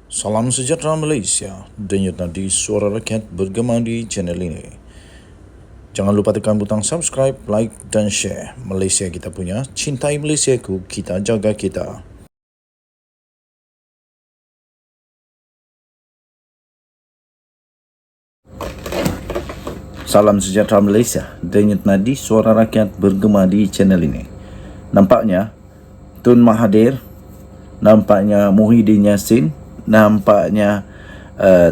Salam sejahtera Malaysia, denyut nadi suara rakyat bergema di channel ini. Jangan lupa tekan butang subscribe, like dan share. Malaysia kita punya, cintai Malaysiaku, kita jaga kita. Salam sejahtera Malaysia, denyut nadi suara rakyat bergema di channel ini. Nampaknya Tun Mahathir, nampaknya Muhyiddin Yassin, nampaknya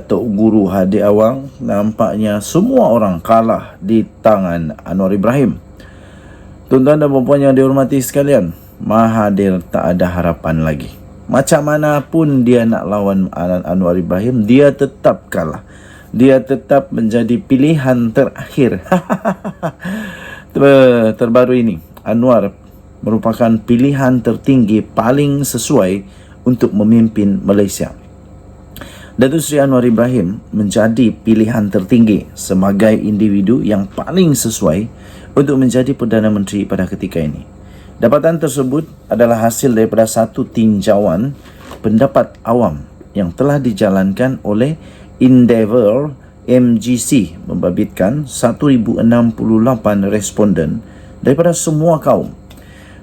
Tok Guru Hadi Awang, nampaknya semua orang kalah di tangan Anwar Ibrahim. Tuan-tuan dan puan-puan yang dihormati sekalian, Mahathir tak ada harapan lagi. Macam mana pun dia nak lawan Anwar Ibrahim, dia tetap kalah. Dia tetap menjadi pilihan terakhir. Terbaru ini, Anwar merupakan pilihan tertinggi paling sesuai untuk memimpin Malaysia. Datuk Seri Anwar Ibrahim menjadi pilihan tertinggi sebagai individu yang paling sesuai untuk menjadi Perdana Menteri pada ketika ini. Dapatan tersebut adalah hasil daripada satu tinjauan pendapat awam yang telah dijalankan oleh Endeavour MGC, membabitkan 1068 responden daripada semua kaum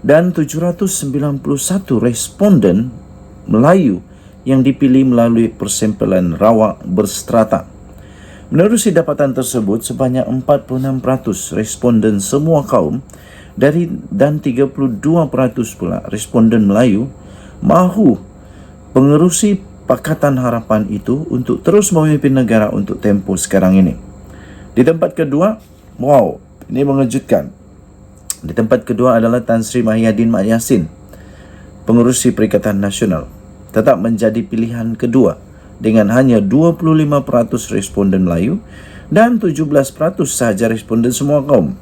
dan 791 responden Melayu yang dipilih melalui persempelan rawak berstrata. Menerusi dapatan tersebut, sebanyak 46% responden semua kaum dan 32% pula responden Melayu mahu pengerusi Pakatan Harapan itu untuk terus memimpin negara untuk tempoh sekarang ini. Di tempat kedua, wow, ini mengejutkan. Di tempat kedua adalah Tan Sri Mahyadin Mat Yassin, pengerusi Perikatan Nasional, tetap menjadi pilihan kedua dengan hanya 25% responden Melayu dan 17% sahaja responden semua kaum.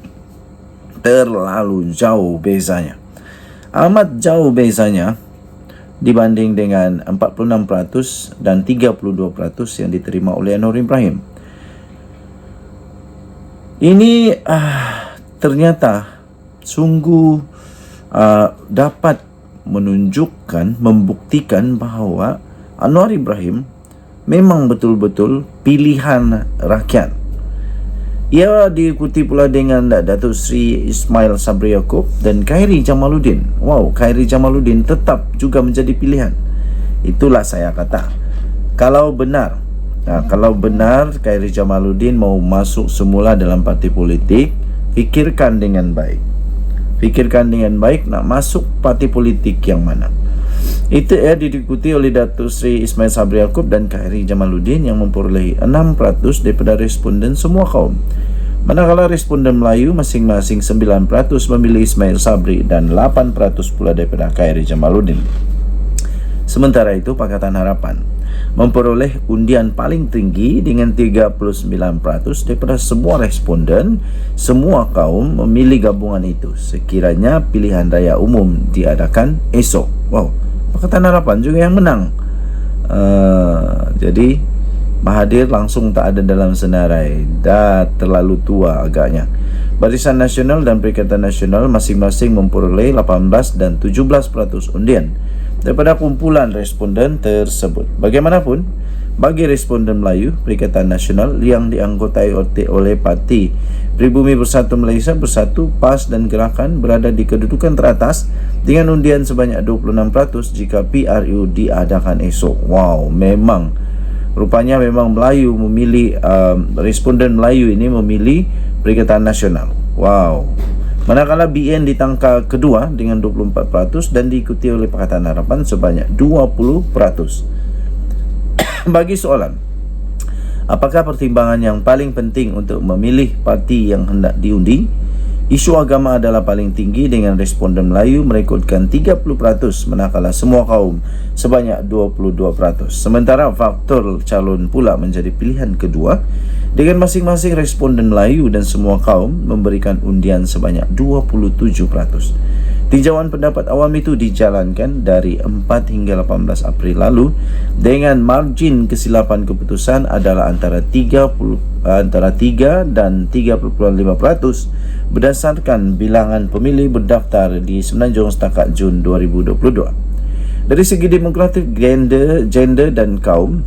Terlalu jauh bezanya. Amat jauh bezanya dibanding dengan 46% dan 32% yang diterima oleh Anwar Ibrahim. Ini ternyata sungguh dapat menunjukkan, membuktikan bahawa Anwar Ibrahim memang betul-betul pilihan rakyat. Ia diikuti pula dengan Datuk Seri Ismail Sabri Yaakob dan Khairi Jamaluddin. Wow, Khairi Jamaluddin tetap juga menjadi pilihan. Itulah saya kata. Kalau benar Khairi Jamaluddin mau masuk semula dalam parti politik, fikirkan dengan baik. Fikirkan dengan baik nak masuk parti politik yang mana. Itu diikuti oleh Datuk Seri Ismail Sabri Yaakob dan Khairi Jamaluddin yang memperolehi 6% daripada responden semua kaum. Manakala responden Melayu masing-masing 9% memilih Ismail Sabri dan 8% pula daripada Khairi Jamaluddin. Sementara itu, Pakatan Harapan memperoleh undian paling tinggi dengan 39% daripada semua responden, semua kaum memilih gabungan itu sekiranya pilihan raya umum diadakan esok. Wow, Pakatan Harapan juga yang menang. Jadi Mahathir langsung tak ada dalam senarai. Dah terlalu tua agaknya. Barisan Nasional dan Perikatan Nasional masing-masing memperoleh 18 dan 17% undian daripada kumpulan responden tersebut. Bagaimanapun, bagi responden Melayu, Perikatan Nasional yang dianggotai oleh Parti Pribumi Bersatu Malaysia Bersatu, PAS dan Gerakan berada di kedudukan teratas dengan undian sebanyak 26% jika PRU diadakan esok. Wow, rupanya memang Melayu memilih, responden Melayu ini memilih Perikatan Nasional. Wow. Manakala BN di tangka kedua dengan 24% dan diikuti oleh Pakatan Harapan sebanyak 20%. Bagi soalan, apakah pertimbangan yang paling penting untuk memilih parti yang hendak diundi? Isu agama adalah paling tinggi dengan responden Melayu merekodkan 30%, manakala semua kaum sebanyak 22%. Sementara faktor calon pula menjadi pilihan kedua dengan masing-masing responden Melayu dan semua kaum memberikan undian sebanyak 27%. Tinjauan pendapat awam itu dijalankan dari 4 hingga 18 April lalu dengan margin kesilapan keputusan adalah antara 3 dan 3.5% berdasarkan bilangan pemilih berdaftar di Semenanjung setakat Jun 2022. Dari segi demografik, gender dan kaum,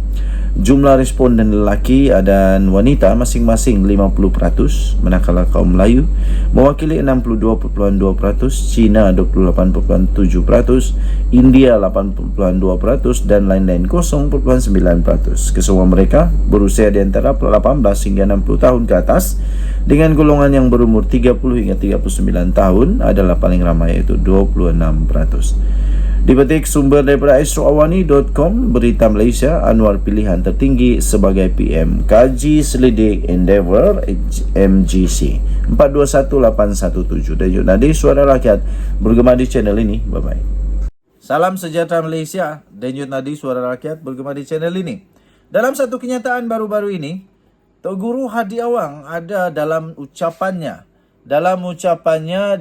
jumlah responden lelaki dan wanita masing-masing 50%, manakala kaum Melayu mewakili 62.2%, Cina 28.7%, India 8.2% dan lain-lain 0.9%. Kesemua mereka berusia di antara 18 hingga 60 tahun ke atas, dengan golongan yang berumur 30 hingga 39 tahun adalah paling ramai, yaitu 26%. Dipetik sumber daripada astroawani.com, Berita Malaysia, Anwar pilihan tertinggi sebagai PM. Kaji selidik Endeavour MGC 421817. Dan Nadi, Suara Rakyat, bergema di channel ini. Bye-bye. Salam sejahtera Malaysia. Denyut Nadi, Suara Rakyat, bergema di channel ini. Dalam satu kenyataan baru-baru ini, Tok Guru Hadi Awang ada dalam ucapannya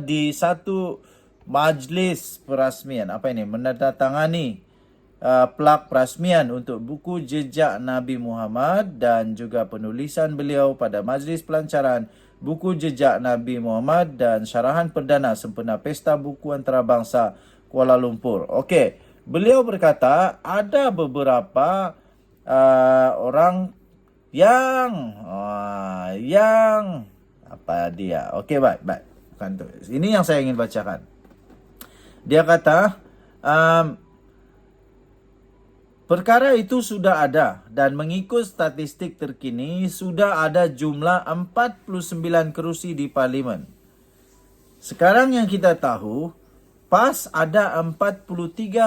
di satu majlis perasmian, menandatangani plak perasmian untuk buku jejak Nabi Muhammad dan juga penulisan beliau pada majlis pelancaran buku jejak Nabi Muhammad dan syarahan perdana sempena Pesta Buku Antarabangsa Kuala Lumpur. Okey, beliau berkata ada beberapa orang yang okey, baik. Bukan tu. Ini yang saya ingin bacakan. Dia kata, perkara itu sudah ada dan mengikut statistik terkini sudah ada jumlah 49 kerusi di Parlimen. Sekarang yang kita tahu, PAS ada 43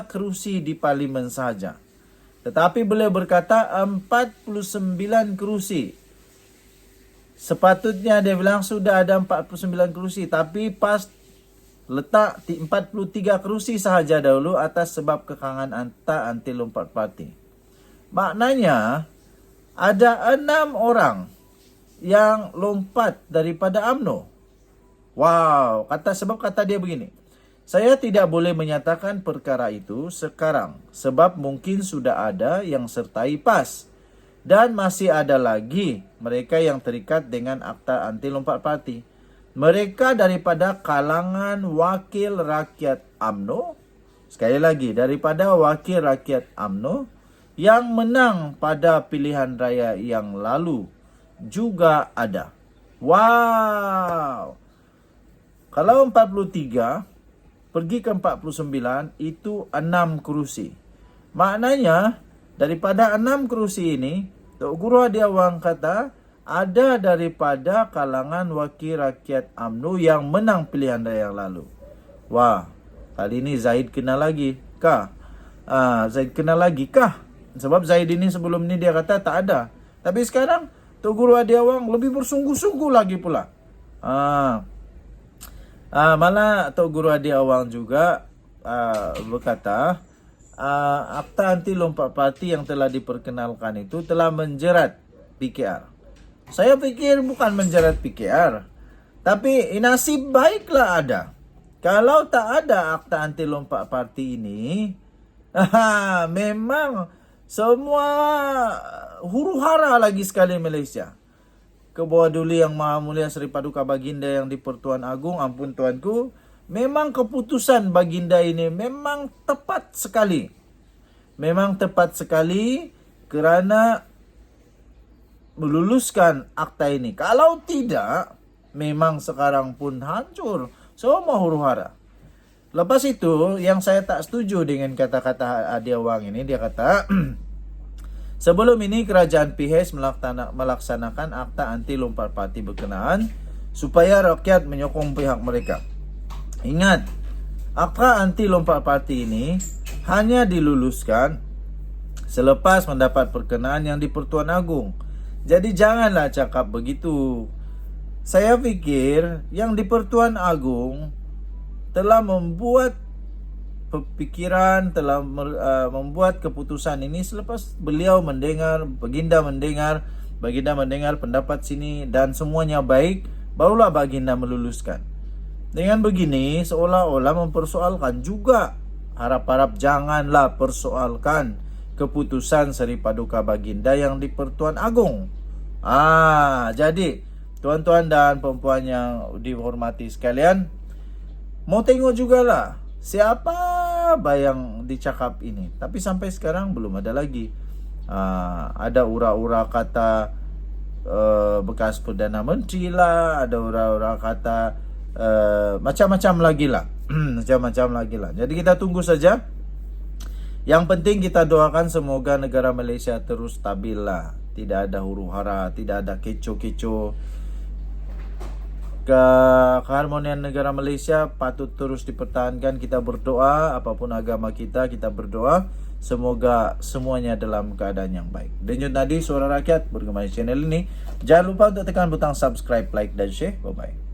kerusi di Parlimen sahaja. Tetapi beliau berkata 49 kerusi. Sepatutnya dia bilang sudah ada 49 kerusi, tapi PAS letak 43 kerusi sahaja dahulu atas sebab kekangan anti lompat parti. Maknanya ada 6 orang yang lompat daripada UMNO. Wow, kata dia begini. Saya tidak boleh menyatakan perkara itu sekarang sebab mungkin sudah ada yang sertai PAS dan masih ada lagi mereka yang terikat dengan akta anti lompat parti. Mereka daripada kalangan wakil rakyat UMNO, sekali lagi, daripada wakil rakyat UMNO yang menang pada pilihan raya yang lalu juga ada. Wow! Kalau 43, pergi ke 49, itu 6 kerusi. Maknanya, daripada 6 kerusi ini, Tok Guru Hadi Awang kata, ada daripada kalangan wakil rakyat UMNO yang menang pilihan raya yang lalu. Wah, kali ini Zaid kena lagi kah? Zaid kena lagi kah? Sebab Zaid ini sebelum ni dia kata tak ada. Tapi sekarang Tok Guru Hadi Awang lebih bersungguh-sungguh lagi pula. Malah Tok Guru Hadi Awang juga berkata, akta anti lompat parti yang telah diperkenalkan itu telah menjerat PKR. Saya fikir bukan menjerat PKR, tapi nasib baiklah ada. Kalau tak ada akta anti lompat parti ini, memang semua huru-hara lagi sekali Malaysia. Ke bawah duli yang Maha Mulia Seri Paduka Baginda yang di-Pertuan Agong, ampun tuanku, memang keputusan Baginda ini memang tepat sekali. Memang tepat sekali kerana meluluskan akta ini. Kalau tidak, memang sekarang pun hancur semua huru-hara. Lepas itu, yang saya tak setuju dengan kata-kata Hadi Awang ini, dia kata, sebelum ini kerajaan PH melaksanakan akta anti lompat parti berkenaan supaya rakyat menyokong pihak mereka. Ingat, akta anti lompat parti ini hanya diluluskan selepas mendapat perkenaan yang di-Pertuan Agong. Jadi janganlah cakap begitu. Saya fikir yang di-Pertuan Agong telah membuat pemikiran, telah membuat keputusan ini selepas beliau mendengar, Baginda mendengar pendapat sini dan semuanya baik, barulah Baginda meluluskan. Dengan begini seolah-olah mempersoalkan juga. Harap-harap janganlah persoalkan keputusan Seri Paduka Baginda yang di-Pertuan Agong. Jadi tuan-tuan dan perempuan yang dihormati sekalian, mau tengok jugalah siapa apa yang dicakap ini. Tapi sampai sekarang belum ada lagi. Ada ura-ura kata bekas Perdana Menteri lah, ada ura-ura kata macam-macam lagi lah. Macam-macam lagi lah. Jadi kita tunggu saja. Yang penting kita doakan semoga negara Malaysia terus stabil lah. Tidak ada huru-hara, tidak ada kecoh-kecoh. Keharmonian negara Malaysia patut terus dipertahankan. Kita berdoa, apapun agama kita berdoa. Semoga semuanya dalam keadaan yang baik. Denyut Nadi, Suara Rakyat, bergema di channel ini. Jangan lupa untuk tekan butang subscribe, like, dan share. Bye-bye.